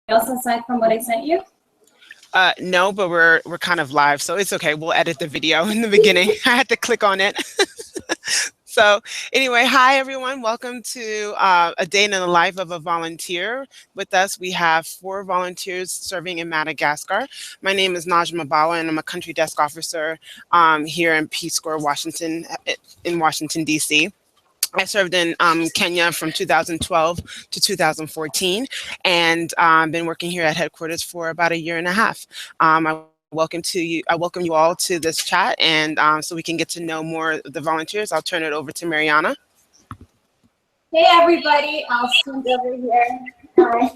else aside from what I sent you? No, but we're kind of live, so it's okay. We'll edit the video in the beginning. I had to click on it. So anyway, hi everyone. Welcome to a day in the life of a volunteer. With us, we have 4 volunteers serving in Madagascar. My name is Najma Bawa, and I'm a country desk officer here in Peace Corps, Washington, in Washington, D.C. I served in Kenya from 2012 to 2014, and been working here at headquarters for about 1.5 years. I welcome you all to this chat, and so we can get to know more of the volunteers. I'll turn it over to Mariana. Hey everybody, I'll stand over here. Hi.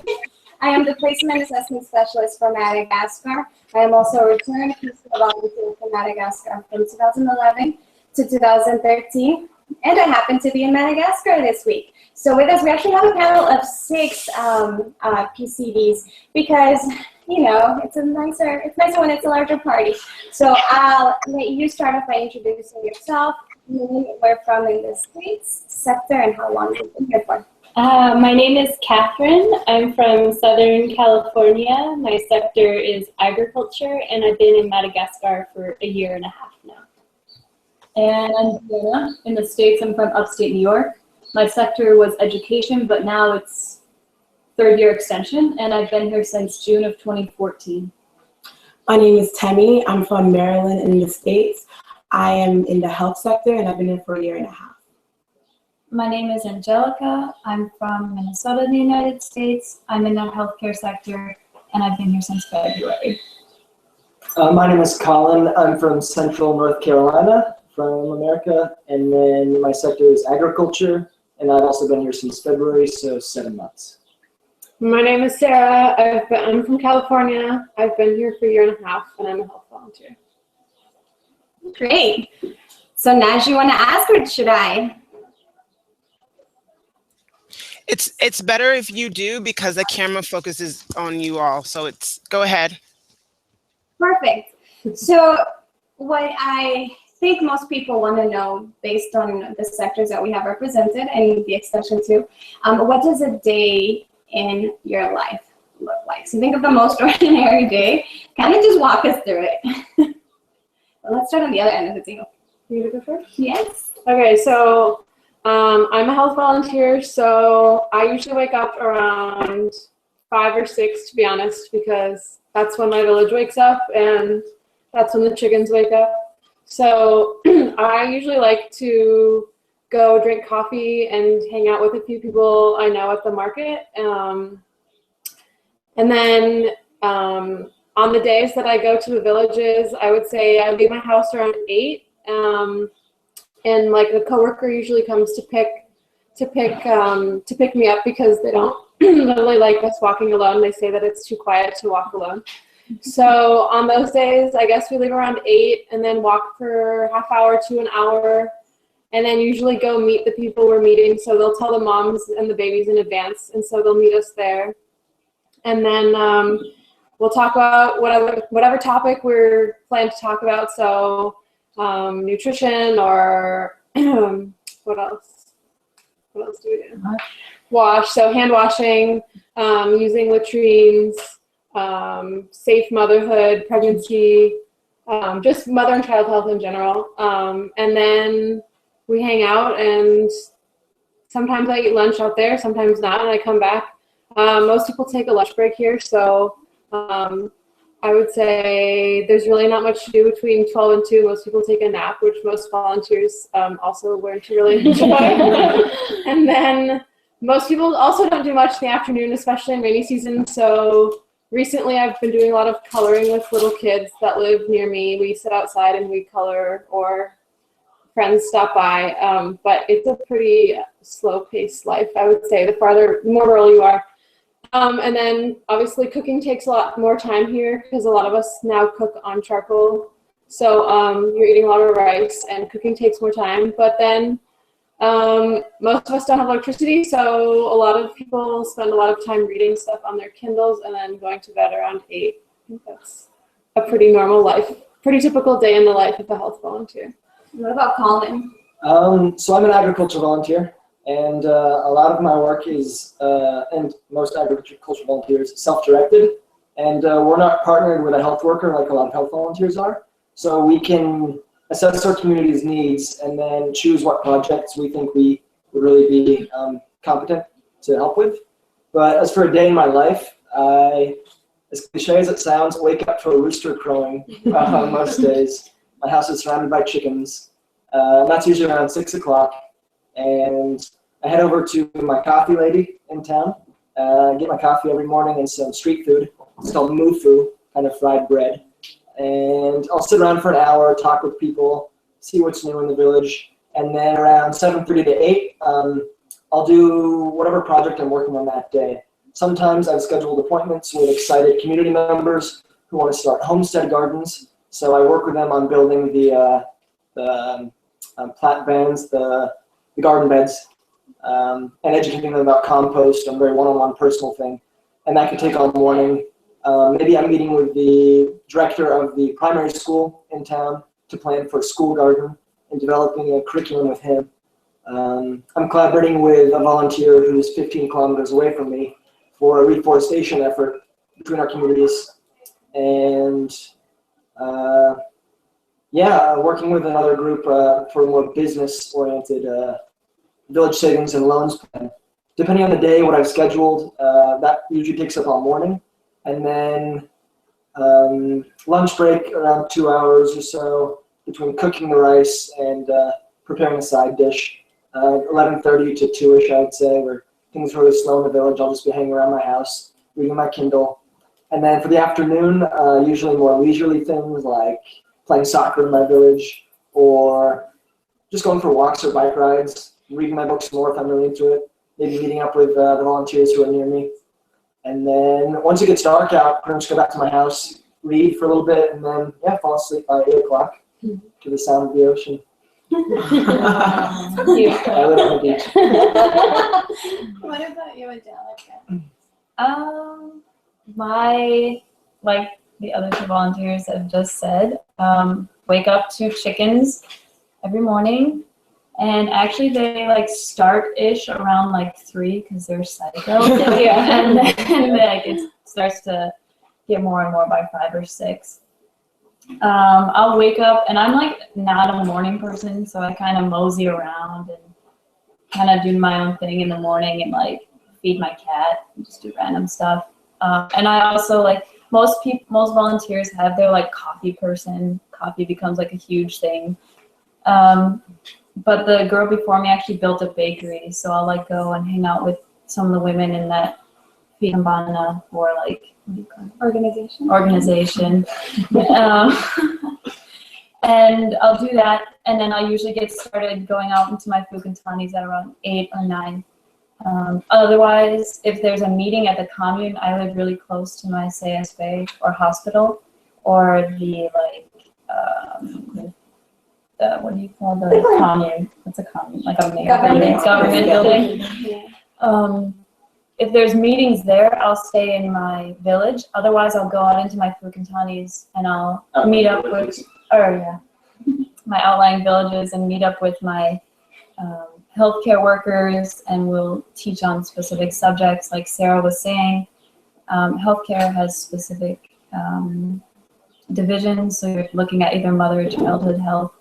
I am the Placement Assessment Specialist for Madagascar. I am also a returned Peace Corps volunteer for Madagascar from 2011 to 2013. And I happen to be in Madagascar this week. So with us, we actually have a panel of 6 PCVs because, you know, it's nicer when it's a larger party. So I'll let you start off by introducing yourself, where from in the States, sector, and how long you've been here for. My name is Catherine. I'm from Southern California. My sector is agriculture, and I've been in Madagascar for 1.5 years now. And I'm Diana. In the States, I'm from upstate New York. My sector was education, but now it's 3rd year extension, and I've been here since June of 2014. My name is Tammy. I'm from Maryland in the States. I am in the health sector, and I've been here for 1.5 years. My name is Angelica. I'm from Minnesota in the United States. I'm in the healthcare sector, and I've been here since February. My name is Colin. I'm from Central North Carolina, from America, and then my sector is agriculture, and I've also been here since February, so 7 months. My name is Sarah. I'm from California. I've been here for 1.5 years, and I'm a health volunteer. Great. So Naj, you want to ask, or should I? It's better if you do, because the camera focuses on you all. So go ahead. Perfect. So what I think most people want to know, based on the sectors that we have represented and the extension too, what does a day in your life look like? So think of the most ordinary day. Kind of just walk us through it. Well, let's start on the other end of the table. You want to go first? Yes. Okay, so I'm a health volunteer, so I usually wake up around 5 or 6, to be honest, because that's when my village wakes up, and that's when the chickens wake up. So I usually like to go drink coffee and hang out with a few people I know at the market. And then on the days that I go to the villages, I would say I leave my house around 8. And like the coworker usually comes to pick me up because they don't really like us walking alone. They say that it's too quiet to walk alone. So on those days, I guess we leave around 8 and then walk for half hour to an hour, and then usually go meet the people we're meeting. So they'll tell the moms and the babies in advance, and so they'll meet us there. And then we'll talk about whatever topic we're planning to talk about. So nutrition, or what else? What else do we do? Wash. So hand washing, using latrines, safe motherhood, pregnancy, just mother and child health in general. And then we hang out, and sometimes I eat lunch out there, sometimes not, and I come back. Most people take a lunch break here, so I would say there's really not much to do between 12 and 2. Most people take a nap, which most volunteers also learn to really enjoy. And then most people also don't do much in the afternoon, especially in rainy season. So recently I've been doing a lot of coloring with little kids that live near me. We sit outside and we color, or friends stop by. But it's a pretty slow-paced life, I would say, the more rural you are. And then obviously cooking takes a lot more time here because a lot of us now cook on charcoal. So you're eating a lot of rice, and cooking takes more time. But then most of us don't have electricity, so a lot of people spend a lot of time reading stuff on their Kindles and then going to bed around 8. I think that's a pretty normal life, pretty typical day in the life of a health volunteer. What about Colin? So I'm an agriculture volunteer. And a lot of my work is, and most agricultural volunteers, self-directed. And we're not partnered with a health worker like a lot of health volunteers are. So we can assess our community's needs and then choose what projects we think we would really be competent to help with. But as for a day in my life, as cliche as it sounds, wake up to a rooster crowing most days. My house is surrounded by chickens. That's usually around 6 o'clock. And I head over to my coffee lady in town, get my coffee every morning and some street food. It's called mufu, kind of fried bread. And I'll sit around for an hour, talk with people, see what's new in the village. And then around 7:30 to 8, I'll do whatever project I'm working on that day. Sometimes I've scheduled appointments with excited community members who want to start homestead gardens. So I work with them on building the plant vans, the garden beds, and educating them about compost and very one-on-one personal thing. And that could take all morning. Maybe I'm meeting with the director of the primary school in town to plan for a school garden and developing a curriculum with him. I'm collaborating with a volunteer who's 15 kilometers away from me for a reforestation effort between our communities. And working with another group for a more business-oriented village savings and loans plan. Depending on the day, what I've scheduled, that usually takes up all morning. And then lunch break around 2 hours or so between cooking the rice and preparing a side dish. 11:30 to 2-ish, I'd say, where things are really slow in the village. I'll just be hanging around my house, reading my Kindle. And then for the afternoon, usually more leisurely things like playing soccer in my village or just going for walks or bike rides, reading my books more if I'm really into it, maybe meeting up with the volunteers who are near me. And then once it gets dark out, pretty much go back to my house, read for a little bit, and then fall asleep by 8 o'clock to the sound of the ocean. I live on the beach. What about you, Angelica? Like the other two volunteers have just said, wake up to chickens every morning. And actually they start-ish around 3 because they're psycho. And then it starts to get more and more by 5 or 6. I'll wake up and I'm not a morning person, so I kind of mosey around and kind of do my own thing in the morning and feed my cat and just do random stuff. And I also most volunteers have their coffee person. Coffee becomes a huge thing. But the girl before me actually built a bakery, so I'll go and hang out with some of the women in that Fiambana or what do you call it? Organization. And I'll do that, and then I'll usually get started going out into my Fukantanis at around 8 or 9. Otherwise, if there's a meeting at the commune, I live really close to my CSB or hospital or the what do you call the commune? What's a commune? A government building. If there's meetings there, I'll stay in my village. Otherwise, I'll go out into my Fukantanis and I'll meet up with, my outlying villages and meet up with my healthcare workers, and we'll teach on specific subjects. Like Sarah was saying, healthcare has specific divisions. So you're looking at either mother or childhood health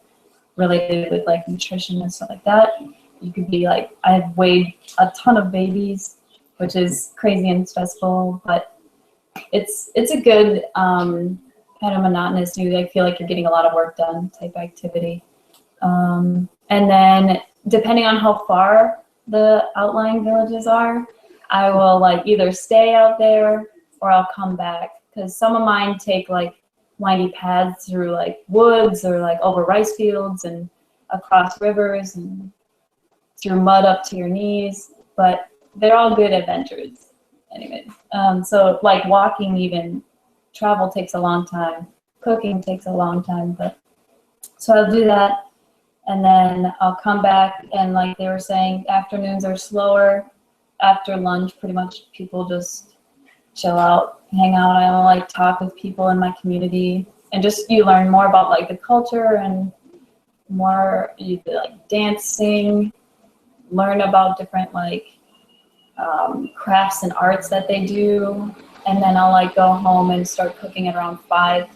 related with nutrition and stuff like that. You could be I've weighed a ton of babies, which is crazy and stressful, but it's a good kind of monotonous, you feel like you're getting a lot of work done type activity. And then depending on how far the outlying villages are, I will either stay out there or I'll come back, because some of mine take windy paths through woods or over rice fields and across rivers and through mud up to your knees, but they're all good adventures anyways. So walking, even travel takes a long time, cooking takes a long time, but so I'll do that, and then I'll come back, and like they were saying, afternoons are slower. After lunch, pretty much people just chill out, hang out. I don't talk with people in my community, and just you learn more about the culture and more dancing, learn about different like crafts and arts that they do, and then I'll like go home and start cooking at around 5.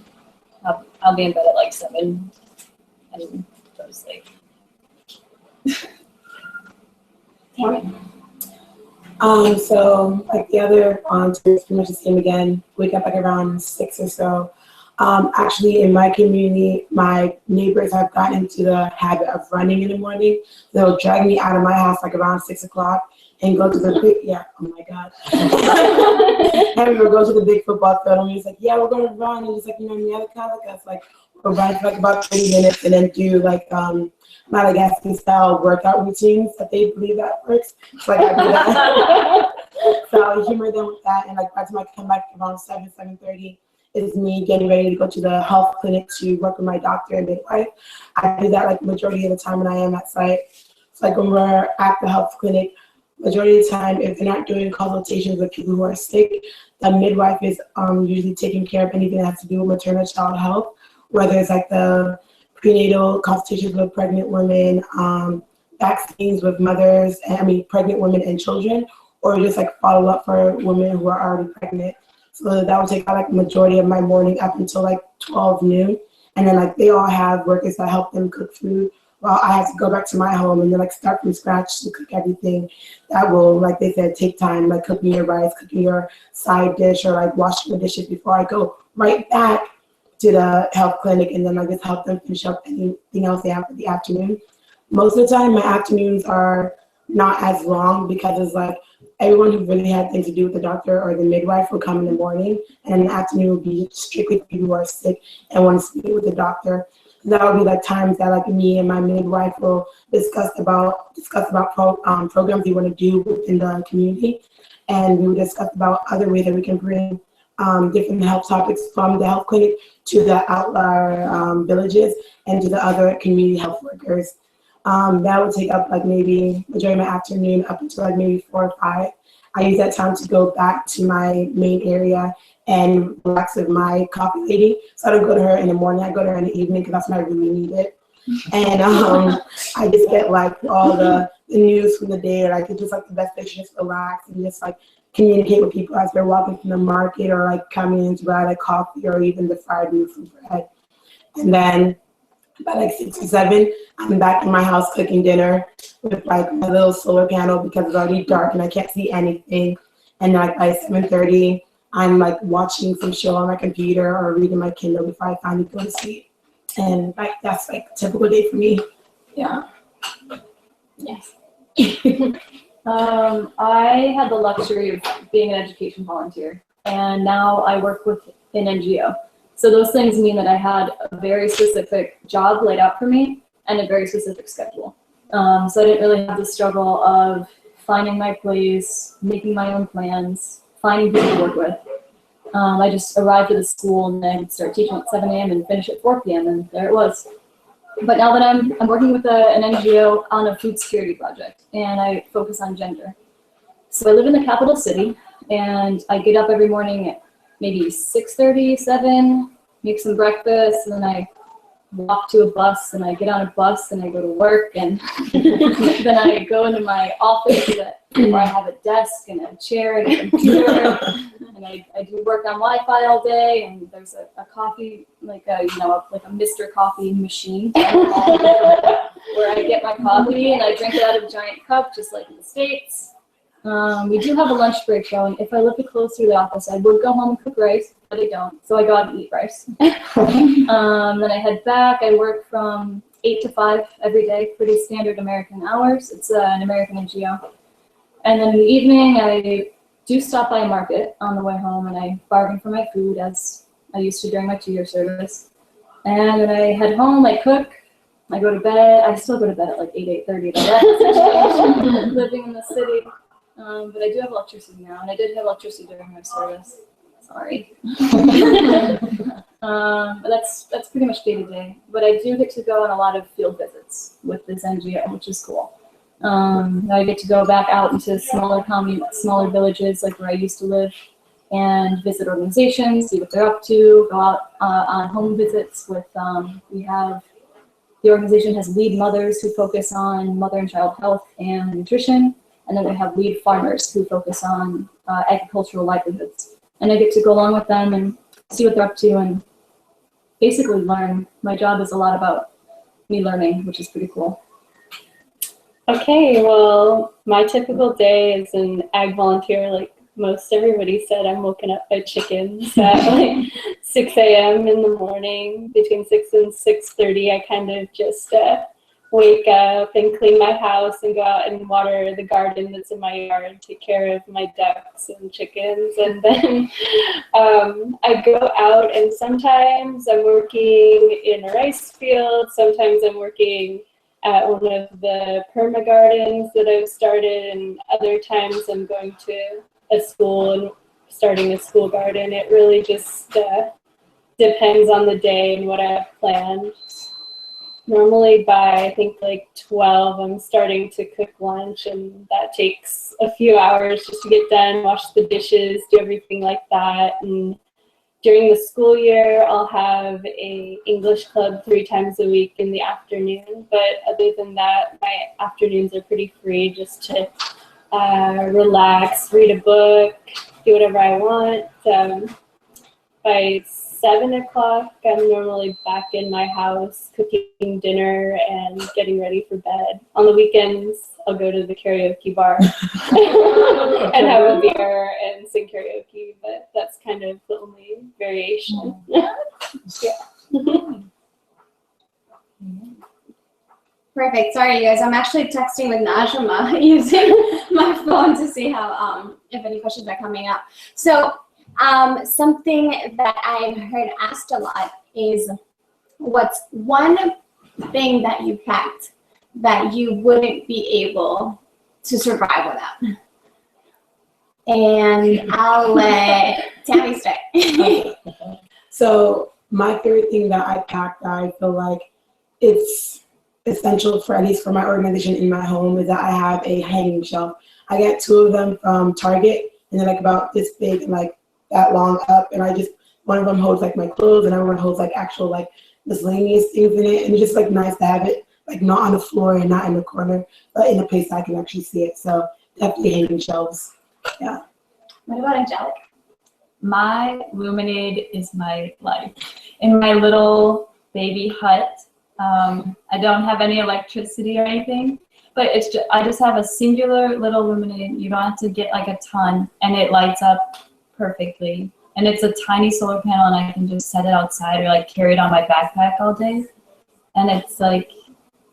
I'll be in bed at like 7 and go to sleep. So like the other volunteers, pretty much the same again. Wake up like around 6 or so. Actually, in my community, my neighbors have gotten into the habit of running in the morning. They'll drag me out of my house like around 6 o'clock and go to the big, oh my God. And we'll go to the big football field and he's like, yeah, we're going to run. And he's like, you know, Madagascar, like we'll run for like about 30 minutes and then do like Madagascar style workout routines that they believe that works. So like I do that. So I humor them with that. And like by the time I come back around 7:30, is me getting ready to go to the health clinic to work with my doctor and midwife. I do that like majority of the time when I am at site. So like when we're at the health clinic, majority of the time, if they're not doing consultations with people who are sick, the midwife is usually taking care of anything that has to do with maternal child health, whether it's like the prenatal consultations with pregnant women, vaccines with mothers, pregnant women and children, or just like follow up for women who are already pregnant. So that would take like majority of my morning up until like 12 noon. And then like they all have workers that help them cook food while I have to go back to my home and then like start from scratch to cook everything that will, like they said, take time, like cooking your rice, cooking your side dish, or like washing the dishes before I go right back to the health clinic and then I just help them finish up anything else they have for the afternoon. Most of the time my afternoons are not as long because it's like everyone who really had things to do with the doctor or the midwife will come in the morning, and in the afternoon will be strictly people who are sick and want to speak with the doctor. That will be like times that like me and my midwife will discuss about programs we want to do within the community, and we will discuss about other ways that we can bring different health topics from the health clinic to the outlier villages and to the other community health workers. That would take up like maybe majority of my afternoon up until like maybe 4 or 5. I use that time to go back to my main area and relax with my coffee lady. So I don't go to her in the morning, I go to her in the evening because that's when I really need it. And I just get like all the news from the day, like it's just like the best place to just relax and just like communicate with people as they're walking from the market or like coming in to buy like coffee or even the fried meat from bread. And then by like 6 or 7, I'm back in my house cooking dinner with like my little solar panel because it's already dark and I can't see anything. And like by 7:30, I'm like watching some show on my computer or reading my Kindle before I finally go to sleep. And like that's like a typical day for me. Yeah. Yes. I had the luxury of being an education volunteer, and now I work with an NGO. So those things mean that I had a very specific job laid out for me and a very specific schedule. So I didn't really have the struggle of finding my place, making my own plans, finding people to work with. I just arrived at the school and then start teaching at 7 a.m. and finish at 4 p.m. and there it was. But now that I'm working with an NGO on a food security project, and I focus on gender. So I live in the capital city, and I get up every morning at maybe 6:30, 7, make some breakfast, and then I walk to a bus, and I get on a bus, and I go to work, and then I go into my office where I have a desk and a chair and a computer, and I do work on Wi-Fi all day, and there's a coffee, like a Mr. Coffee machine where I get my coffee, and I drink it out of a giant cup, just like in the States. We do have a lunch break though, and if I lived close to the office, I would go home and cook rice, but I don't, so I go out and eat rice. Then I head back. I work from 8 to 5 every day, pretty standard American hours. It's an American NGO. And then in the evening, I do stop by a market on the way home, and I bargain for my food as I used to during my 2-year service. And then I head home, I cook, I go to bed. I still go to bed at like 8:30. Living in the city. But I do have electricity now, and I did have electricity during my service. Sorry. But that's pretty much day to day. But I do get to go on a lot of field visits with this NGO, which is cool. I get to go back out into smaller villages like where I used to live, and visit organizations, see what they're up to, go out on home visits with, we have the organization has lead mothers who focus on mother and child health and nutrition. And then we have lead farmers who focus on agricultural livelihoods. And I get to go along with them and see what they're up to and basically learn. My job is a lot about me learning, which is pretty cool. Okay, well, my typical day is an ag volunteer. Like most everybody said, I'm woken up by chickens at like 6 a.m. in the morning. Between 6 and 6:30, I kind of just wake up and clean my house and go out and water the garden that's in my yard, take care of my ducks and chickens. And then I go out and sometimes I'm working in a rice field, sometimes I'm working at one of the perma gardens that I've started, and other times I'm going to a school and starting a school garden. It really just depends on the day and what I have planned. Normally by, I think, like 12, I'm starting to cook lunch, and that takes a few hours just to get done, wash the dishes, do everything like that. And during the school year, I'll have a English club 3 times a week in the afternoon. But other than that, my afternoons are pretty free, just to relax, read a book, do whatever I want. By 7 o'clock, I'm normally back in my house cooking dinner and getting ready for bed. On the weekends, I'll go to the karaoke bar and have a beer and sing karaoke, but that's kind of the only variation. Yeah. Perfect. Sorry, you guys. I'm actually texting with Najma using my phone to see how if any questions are coming up. So something that I've heard asked a lot is, what's one thing that you packed that you wouldn't be able to survive without? And I'll let Tammy start. So my favorite thing that I packed, I feel like it's essential for, at least for my organization in my home, is that I have a hanging shelf. I got 2 of them from Target, and they're like about this big and like that long up, and one of them holds like my clothes, and another one holds like actual like miscellaneous things in it, and it's just like nice to have it like not on the floor and not in the corner, but in a place that I can actually see it. So definitely hanging shelves. Yeah. What about Angelica? My Luminade is my life. In my little baby hut, I don't have any electricity or anything, but I just have a singular little Luminade. You don't have to get like a ton, and it lights up perfectly. And it's a tiny solar panel, and I can just set it outside or like carry it on my backpack all day. And it's like,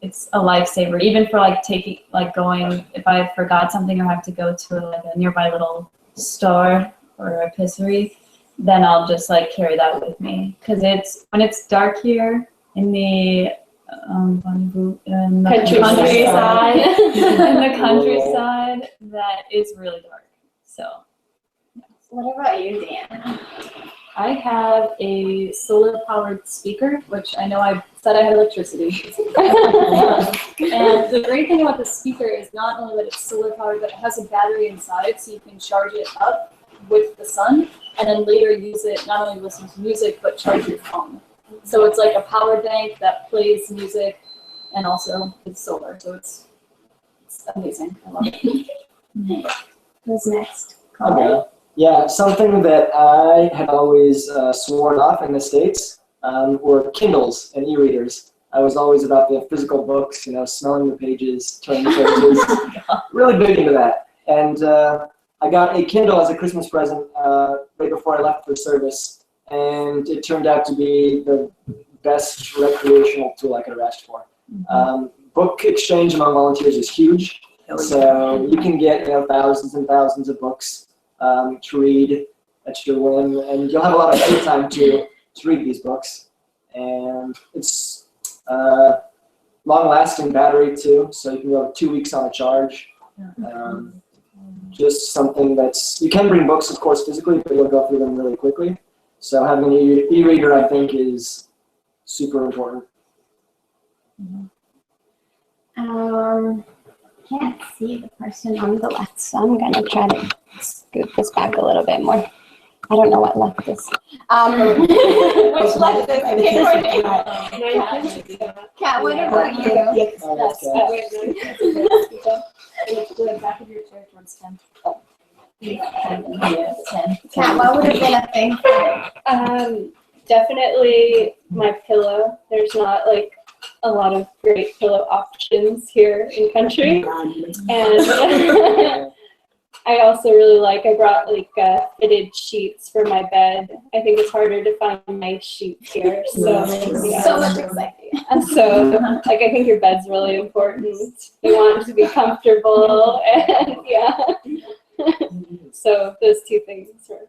it's a lifesaver, even for like going, if I forgot something or have to go to like a nearby little store or a pisserie, then I'll just like carry that with me. Cause when it's dark here in the countryside, that is really dark. So. What about you, Dan? I have a solar-powered speaker, which I know I said I had electricity. And the great thing about the speaker is not only that it's solar-powered, but it has a battery inside, so you can charge it up with the sun, and then later use it, not only listen to music, but charge your phone. So it's like a power bank that plays music, and also it's solar, so it's amazing. I love it. Who's next? Okay. Yeah, something that I had always sworn off in the States were Kindles and e-readers. I was always about the physical books, smelling the pages, turning the pages, really big into that. And I got a Kindle as a Christmas present right before I left for service, and it turned out to be the best recreational tool I could have asked for. Book exchange among volunteers is huge, so you can get thousands and thousands of books to read at your whim, and you'll have a lot of free time to read these books. And it's long-lasting battery too, so you can go 2 weeks on a charge. Just something you can bring books, of course, physically, but you'll go through them really quickly. So having an e-reader, I think, is super important. Can't see the person on the left, so I'm gonna try to scoot this back a little bit more. I don't know what left is. Which left is? Kat, what about you? Oh, that's good. Back of your chair towards 10. Kat, what would have been a thing for you? Definitely my pillow. There's not like a lot of great pillow options here in country. And I also really I brought like fitted sheets for my bed. I think it's harder to find nice sheets here. So, yeah. So much exciting. And so, like, I think your bed's really important. You want it to be comfortable, and yeah. So those two things are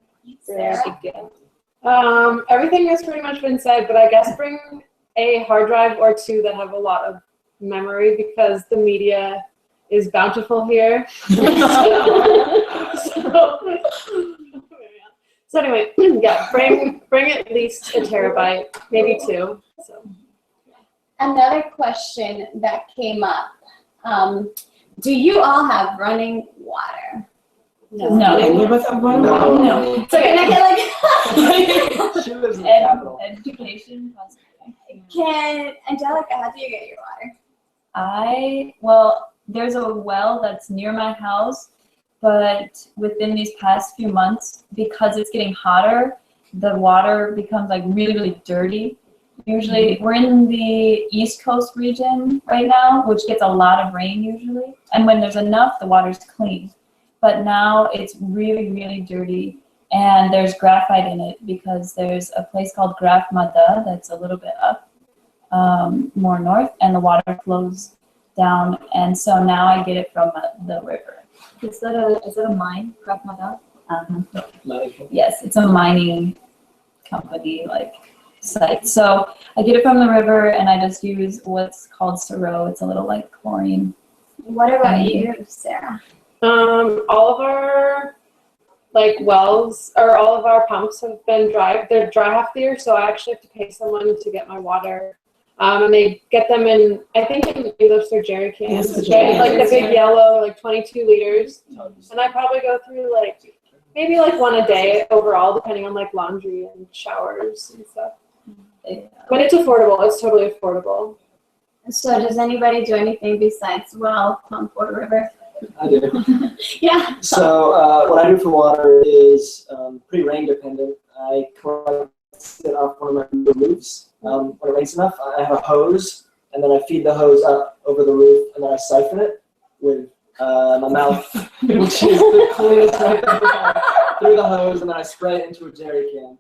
really a big deal. Everything has pretty much been said, but I guess bring a hard drive or two that have a lot of memory because the media is bountiful here. So anyway, yeah, bring at least a terabyte, maybe 2. So. Another question that came up. Do you all have running water? No. Any of us have one? No. So can I get She lives in the capital. Education. Can Angelica, how do you get your water? Well, there's a well that's near my house, but within these past few months, because it's getting hotter, the water becomes like really, really dirty. Usually, we're in the East Coast region right now, which gets a lot of rain usually. And when there's enough, the water's clean. But now it's really, really dirty. And there's graphite in it because there's a place called Graf Mada that's a little bit up more north, and the water flows down. And so now I get it from the river. Is that a mine, Graf Mada? Yes, it's a mining company site. So I get it from the river, and I just use what's called Siro. It's a little like chlorine. What about you, Sarah? All of our wells or all of our pumps have been dry. They're dry half the year, so I actually have to pay someone to get my water. And they get them in, I think in English they're jerry cans. Yes, like the big yellow, 22 liters. And I probably go through maybe one a day overall, depending on laundry and showers and stuff. But it's affordable. It's totally affordable. So does anybody do anything besides pump or river? I do. Yeah. So what I do for water is pretty rain dependent. I collect it off one of my roofs. When it rains enough, I have a hose, and then I feed the hose up over the roof, and then I siphon it with my mouth, which is the cleanest method, through the hose, and then I spray it into a jerry can.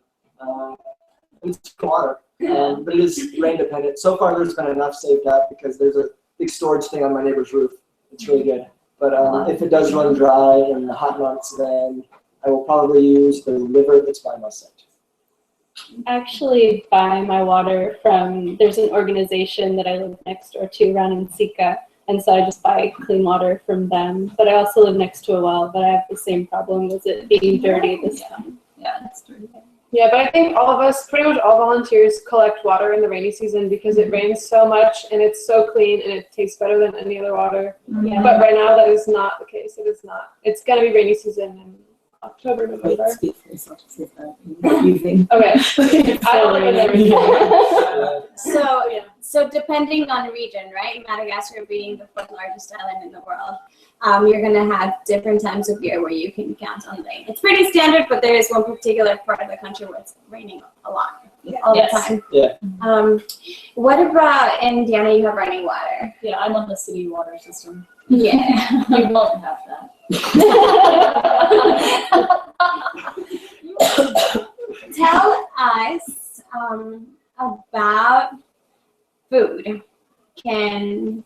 It's water, but it is rain dependent. So far, there's been enough saved up because there's a big storage thing on my neighbor's roof. It's really good. But if it does run dry in the hot months, then I will probably use the river that's by my site. I actually buy my water from, there's an organization that I live next door to, around in Sika, and so I just buy clean water from them. But I also live next to a well, but I have the same problem with it being dirty this time. Yeah, it's dirty. Yeah, but I think all of us, pretty much all volunteers, collect water in the rainy season because it rains so much and it's so clean and it tastes better than any other water. Yeah. But right now, that is not the case. It is not. It's going to be rainy season in October, November. Okay. I don't live in everything. So depending on region, right? Madagascar being the 4th largest island in the world, you're going to have different times of year where you can count on rain. It's pretty standard, but there is one particular part of the country where it's raining a lot, all the time. Yeah. What about Indiana? You have running water. Yeah, I'm on the city water system. Yeah. We won't have that. Tell us about food. Can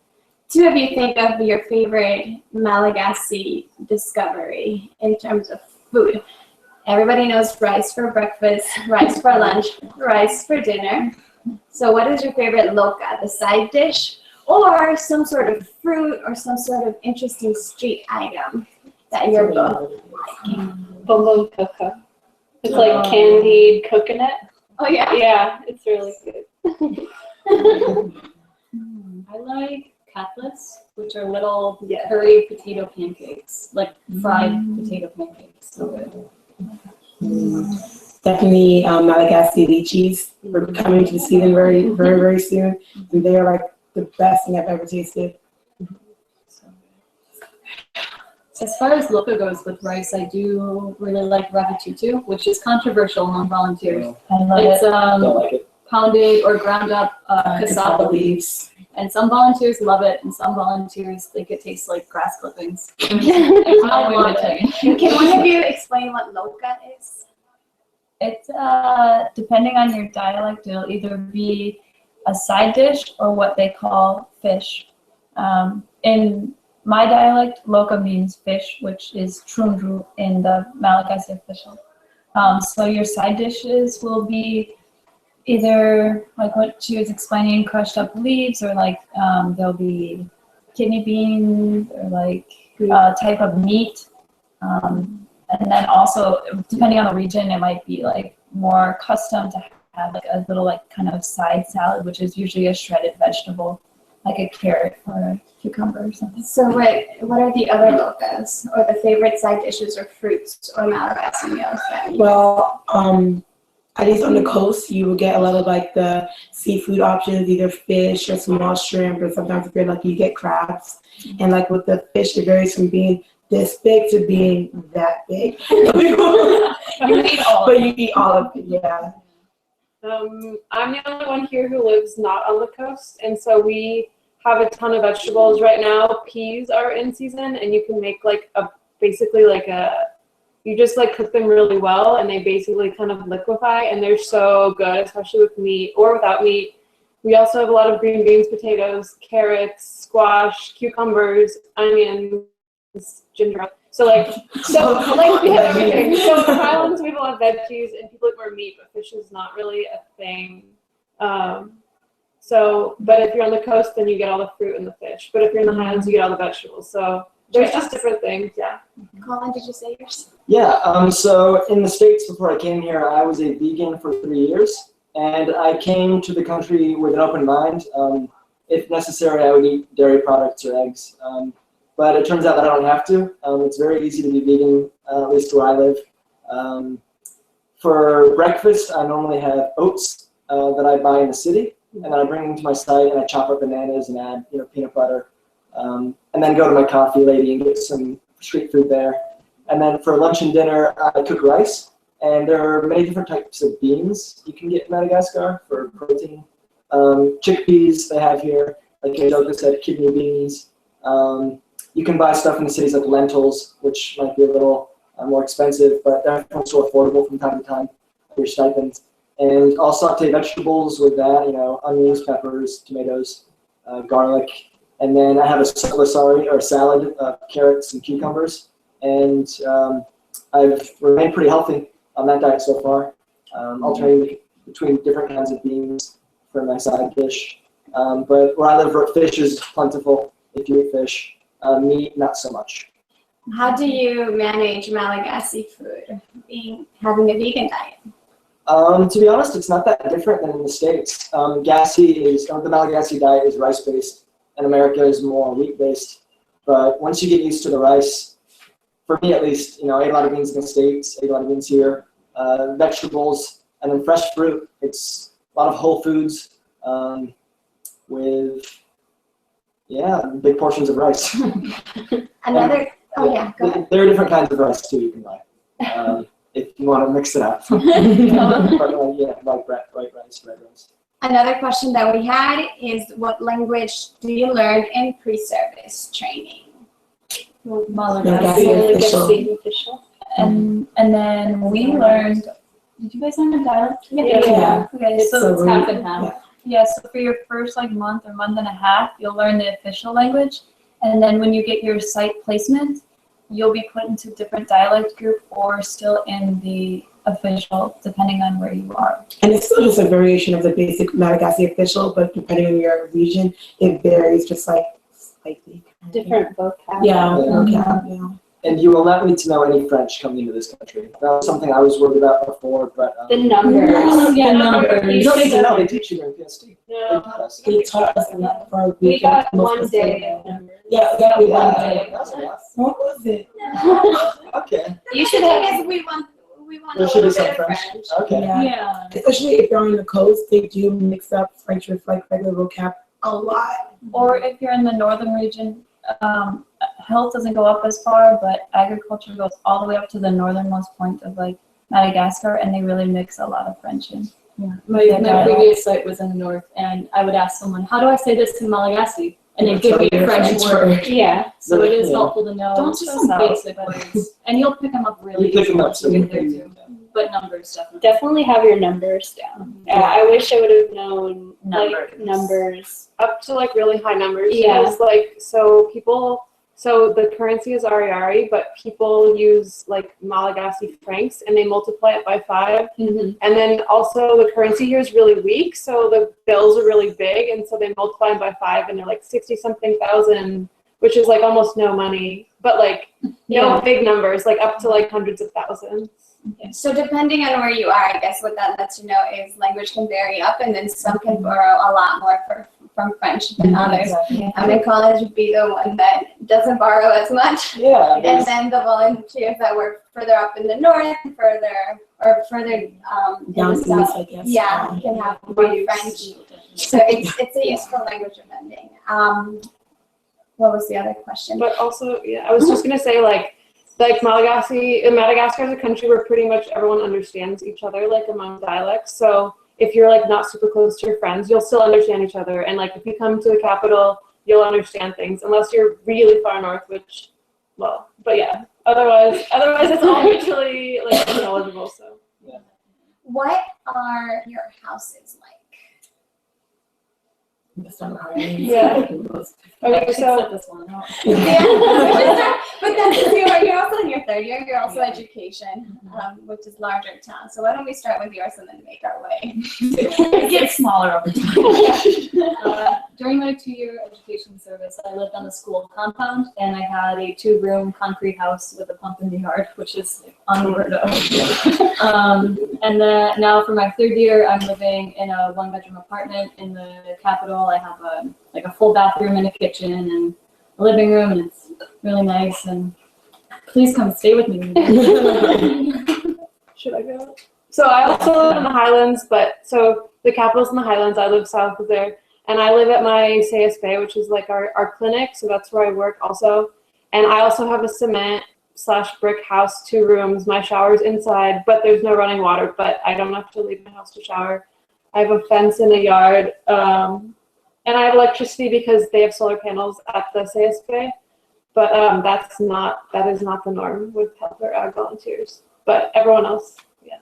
two of you think of your favorite Malagasy discovery in terms of food? Everybody knows rice for breakfast, rice for lunch, rice for dinner. So what is your favorite loka, the side dish, or some sort of fruit or some sort of interesting street item that you're both liking? Bonbon cocoa. It's like candied coconut. Oh yeah? Yeah, it's really good. I like cutlets, which are little Yeah. curry potato pancakes, like fried potato pancakes. So good. Definitely Malagasy lychees. We're coming to see them very, very, very soon. And they are like the best thing I've ever tasted. As far as loka goes with rice, I do really like ravitutu, which is controversial among volunteers. I love It's Don't like it. pounded or ground up cassava Cassava leaves. And some volunteers love it, and some volunteers think it tastes like grass clippings. I love it. Can one of you explain what loka is? It's depending on your dialect, it'll either be a side dish or what they call fish. In my dialect, loka means fish, which is trundru in the Malagasy official. So your side dishes will be either like what she was explaining, crushed up leaves, or like there'll be kidney beans or like type of meat. And then also, depending on the region, it might be like more custom to have like a little like kind of side salad, which is usually a shredded vegetable, like a carrot or a cucumber or something. So what are the other lokas, or the favorite side dishes or fruits or Malagasy meals that you Well, at least on the coast, you will get a lot of like the seafood options, either fish or small shrimp, or sometimes if you're lucky, you get crabs. And like with the fish, it varies from being this big to being that big. You eat all. But you eat all of it, yeah. I'm the only one here who lives not on the coast, and so we have a ton of vegetables right now. Peas are in season, and you can make like you just like cook them really well, and they basically kind of liquefy, and they're so good, especially with meat or without meat. We also have a lot of green beans, potatoes, carrots, squash, cucumbers, onions, ginger. So we have everything. So in the Highlands we have a lot of veggies, and people eat more meat, but fish is not really a thing. But if you're on the coast, then you get all the fruit and the fish. But if you're in the Highlands, you get all the vegetables. So there's just different things, yeah. Colin, did you say yours? Yeah, so in the States before I came here, I was a vegan for 3 years, and I came to the country with an open mind. If necessary, I would eat dairy products or eggs, but it turns out that I don't have to. It's very easy to be vegan, at least where I live. For breakfast, I normally have oats that I buy in the city, and then I bring them to my site, and I chop up bananas and add peanut butter, and then go to my coffee lady and get some street food there. And then for lunch and dinner, I cook rice. And there are many different types of beans you can get in Madagascar for protein. Chickpeas they have here, like Angelica said, kidney beans. You can buy stuff in the cities like lentils, which might be a little more expensive, but they're also affordable from time to time for your stipends. And I'll saute vegetables with that, onions, peppers, tomatoes, garlic. And then I have a salad of carrots and cucumbers. And I've remained pretty healthy on that diet so far, alternating between different kinds of beans for my side dish. But where I live, fish is plentiful if you eat fish. Meat, not so much. How do you manage Malagasy food, having a vegan diet? To be honest, it's not that different than in the States. The Malagasy diet is rice-based, and America is more wheat-based. But once you get used to the rice, for me at least, I ate a lot of beans in the States, ate a lot of beans here, vegetables, and then fresh fruit. It's a lot of whole foods with, big portions of rice. Go ahead. There are different kinds of rice too you can buy if you want to mix it up. But, like white rice, red rice. Another question that we had is, what language do you learn in pre-service training? Malagasy official. And then we learned, did you guys learn a dialect? Yeah. Okay, so It's half and half. yeah, so for your first month or month and a half, you'll learn the official language. And then when you get your site placement, you'll be put into different dialect group or still in the official, depending on where you are. And it's still just a variation of the basic Malagasy official, but depending on your region, it varies just like slightly. Different vocab. Yeah. And you will not need to know any French coming into this country. That was something I was worried about before, but The numbers. Yeah, numbers. you don't need to know. They teach you in PSD. No. They taught us a lot for our We region. got Most one day of of them. numbers. Yeah, we got one day. That's a lot. What was it? Okay. You should have. We we want There a should be little some bit of French. French. Okay. Yeah. Yeah. Especially if you're on the coast, they do mix up French with like regular vocab a lot. Or if you're in the northern region, health doesn't go up as far, but agriculture goes all the way up to the northernmost point of like Madagascar, and they really mix a lot of French in. Yeah. Their My dialect. previous site was in the north, and I would ask someone, how do I say this in Malagasy? And they'd give me a French word. Yeah. So it is Yeah. helpful to know Don't just stress some out. basic words. And you'll pick them up really You pick easy them up once you so get there easy. too. But numbers definitely. Definitely have your numbers down. Yeah, I wish I would have known like numbers. Up to like really high numbers. Yeah. Because, like, so the currency is Ariari, but people use like Malagasy francs and they multiply it by 5. Mm-hmm. And then also the currency here is really weak, so the bills are really big, and so they multiply them by 5, and they're like 60-something thousand, which is like almost no money, but like no big numbers, like up to like hundreds of thousands. So depending on where you are, I guess what that lets you know is language can vary up, and then some can borrow a lot more from French than others. I'm in college would be the one that doesn't borrow as much. Yeah. And then the volunteers that work further up in the north, further in Down the south, south, I guess. yeah, can have more French. So it's a useful language depending. What was the other question? But also, I was just gonna say like Madagascar is a country where pretty much everyone understands each other, like among dialects. So if you're like not super close to your friends, you'll still understand each other. And like if you come to the capital, you'll understand things, unless you're really far north, which, well, but yeah. Otherwise it's all mutually like intelligible. So. What are your houses like? That's not hard. Yeah. Okay, so this one out. Yeah, but that's you're also in your third year. You're also education, which is larger town. So why don't we start with yours and then make our way? It gets smaller over time. During my 2-year education service, I lived on the school compound, and I had a 2-room concrete house with a pump in the yard, which is unheard of. And then now for my 3rd year, I'm living in a 1-bedroom apartment in the capital. I have a full bathroom and a kitchen and a living room, and it's really nice. And please come stay with me. should I go? So I also live in the Highlands, but so the capital's in the Highlands. I live south of there. And I live at my CSB, which is like our clinic, so that's where I work also. And I also have a cement/brick house, 2 rooms. My shower's inside, but there's no running water, but I don't have to leave my house to shower. I have a fence in the yard, and I have electricity because they have solar panels at the CSB. But that is not the norm with health or ag volunteers. But everyone else, yeah.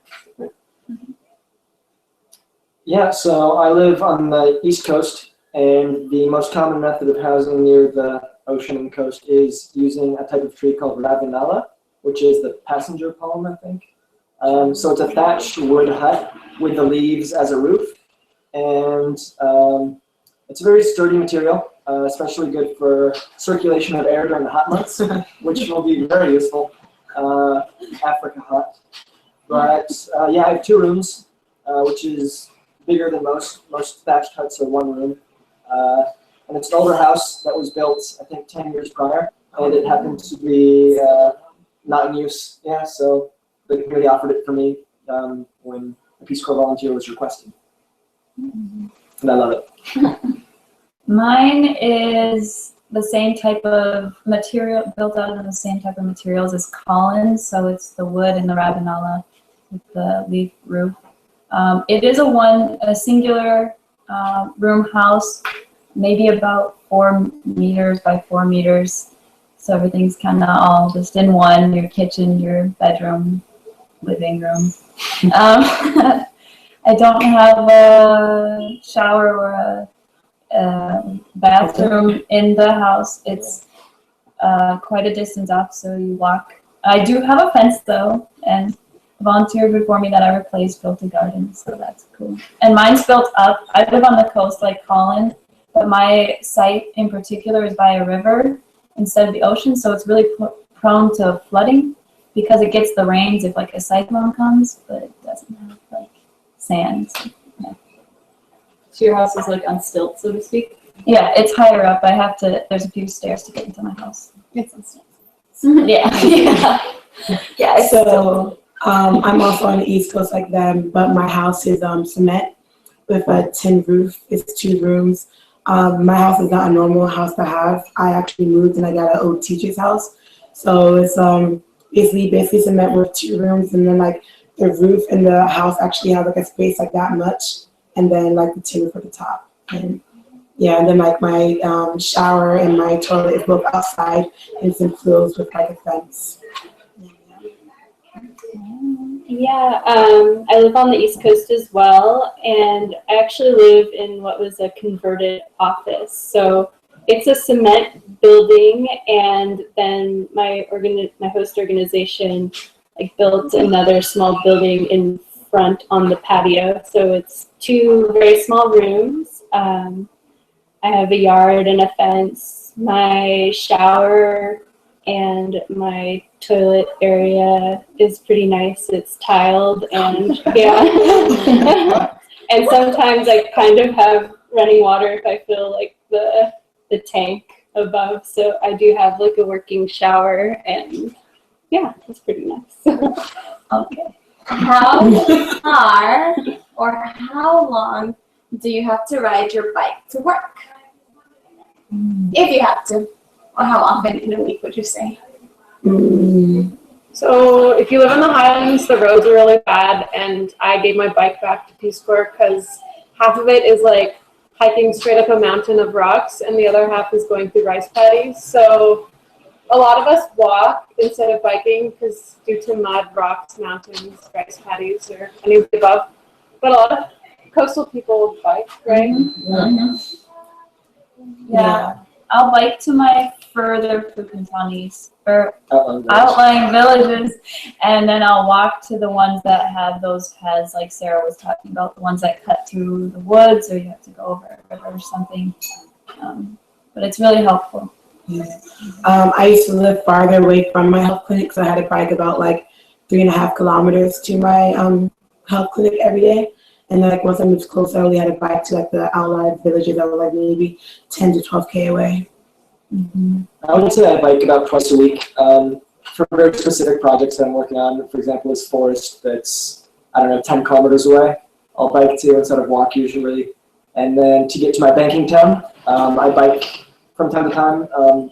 Yeah, so I live on the East Coast, and the most common method of housing near the ocean and the coast is using a type of tree called ravinala, which is the passenger palm, I think. So it's a thatched wood hut with the leaves as a roof, and it's a very sturdy material, especially good for circulation of air during the hot months, which will be very useful. Africa hot. But yeah, I have 2 rooms, which is bigger than most thatched huts are 1 room. And it's an older house that was built, I think, 10 years prior, and it happened to be not in use. Yeah, so the community offered it for me when a Peace Corps volunteer was requested. And I love it. Mine is the same type of material, built out of the same type of materials as Colin's, so it's the wood and the ravinala with the leaf roof. It is a singular room house, maybe about 4 meters by 4 meters. So everything's kind of all just in one, your kitchen, your bedroom, living room. I don't have a shower or a bathroom in the house. It's quite a distance off, so you walk. I do have a fence though, and a volunteer before me that I replaced built a garden, so that's cool. And mine's built up. I live on the coast like Colin, but my site in particular is by a river instead of the ocean, so it's really prone to flooding because it gets the rains if like a cyclone comes, but it doesn't have like sand. So, yeah. So your house is like on stilts, so to speak? Yeah, it's higher up. There's a few stairs to get into my house. It's on stilts. Yeah. Yeah. So I'm also on the East Coast like them, but my house is cement with a tin roof. It's 2 rooms. My house is not a normal house to have. I actually moved and I got an old teacher's house. So it's basically cement with 2 rooms, and then like the roof and the house actually have like a space like that much, and then like the tin roof at the top. And yeah, and then like my shower and my toilet is both outside and it's enclosed with like a fence. Yeah, I live on the East Coast as well, and I actually live in what was a converted office. So it's a cement building, and then my host organization like built another small building in front on the patio. So it's 2 very small rooms. I have a yard and a fence. My shower and my toilet area is pretty nice. It's tiled, and yeah. And sometimes I kind of have running water if I feel like the tank above. So I do have like a working shower, and yeah, it's pretty nice. Okay. How far or how long do you have to ride your bike to work? If you have to, or how often in a week would you say? So if you live in the Highlands, the roads are really bad, and I gave my bike back to Peace Corps because half of it is like hiking straight up a mountain of rocks, and the other half is going through rice paddies. So a lot of us walk instead of biking because due to mud, rocks, mountains, rice paddies, or any of the above. But a lot of coastal people bike, right? Yeah, I'll bike to my further Pukentanese or outlying villages, and then I'll walk to the ones that have those paths like Sarah was talking about, the ones that cut through the woods or you have to go over a river or something. But it's really helpful. I used to live farther away from my health clinic, so I had to bike about like 3.5 kilometers to my health clinic every day. And then like once I moved closer, I only had to bike to like the outlying villages that were like maybe 10 to 12K away. I would say I bike about twice a week for very specific projects that I'm working on. For example, this forest that's, 10 kilometers away. I'll bike to instead of walk usually. And then to get to my banking town, I bike from time to time,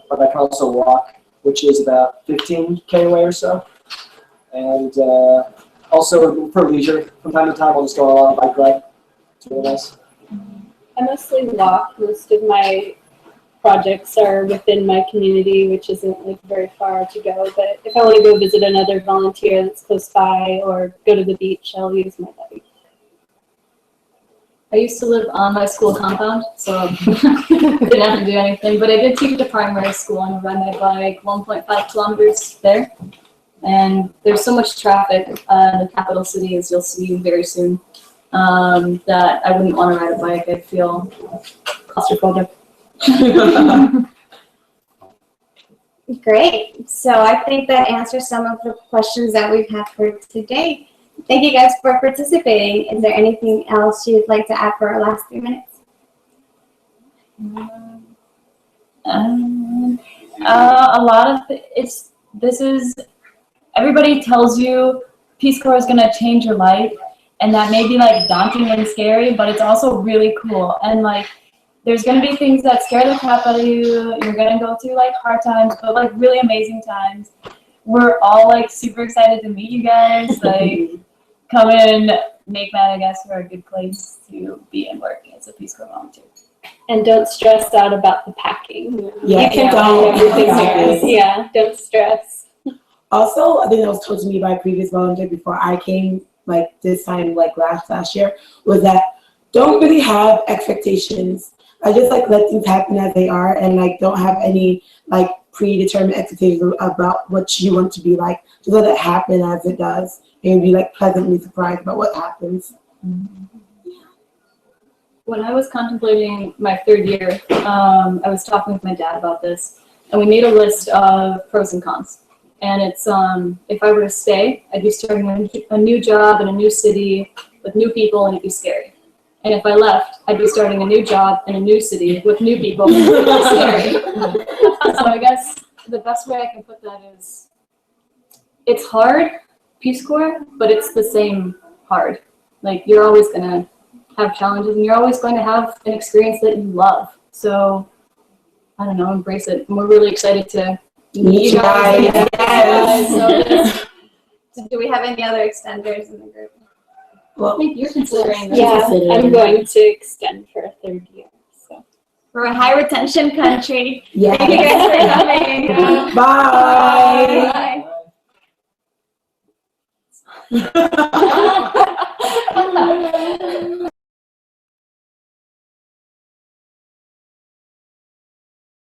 but I can also walk, which is about 15K away or so. And also for leisure, from time to time I'll just go on a bike ride. It's really nice. I mostly walk. Most of my projects are within my community, which isn't like very far to go. But if I want to go visit another volunteer that's close by or go to the beach, I'll use my bike. I used to live on my school compound, so didn't have to do anything. But I did teach at primary school and ride my bike 1.5 kilometers there. And there's so much traffic in the capital city, as you'll see very soon, that I wouldn't want to ride a bike. I'd feel claustrophobic. Great. So I think that answers some of the questions that we've had for today. Thank you guys for participating. Is there anything else you'd like to add for our last 3 minutes? A lot of everybody tells you Peace Corps is going to change your life, and that may be like daunting and scary, but it's also really cool. And like there's going to be things that scare the crap out of you. You're going to go through like hard times, but like really amazing times. We're all like super excited to meet you guys. Like come in, make Madagascar a good place to be and work as a Peace Corps volunteer. And don't stress out about the packing. Yeah, you can don't. do everything there. Yeah, don't stress. Also, I think that was told to me by a previous volunteer before I came, like this time, like last year, was that don't really have expectations. I just like let things happen as they are, and like don't have any like predetermined expectations about what you want to be like. Just let it happen as it does, and be like pleasantly surprised about what happens. When I was contemplating my 3rd year, I was talking with my dad about this, and we made a list of pros and cons. And it's if I were to stay, I'd be starting a new job in a new city with new people, and it'd be scary. And if I left, I'd be starting a new job in a new city with new people. It's scary. So I guess the best way I can put that is it's hard, Peace Corps, but it's the same hard. Like, you're always going to have challenges, and you're always going to have an experience that you love. So, I don't know, embrace it. And we're really excited to meet you guys. Yes. So do we have any other extenders in the group? Well, You're considering this. Yeah, I'm going to extend for a third year. So We're a high retention country. yes. Thank you guys for coming. Bye. Bye.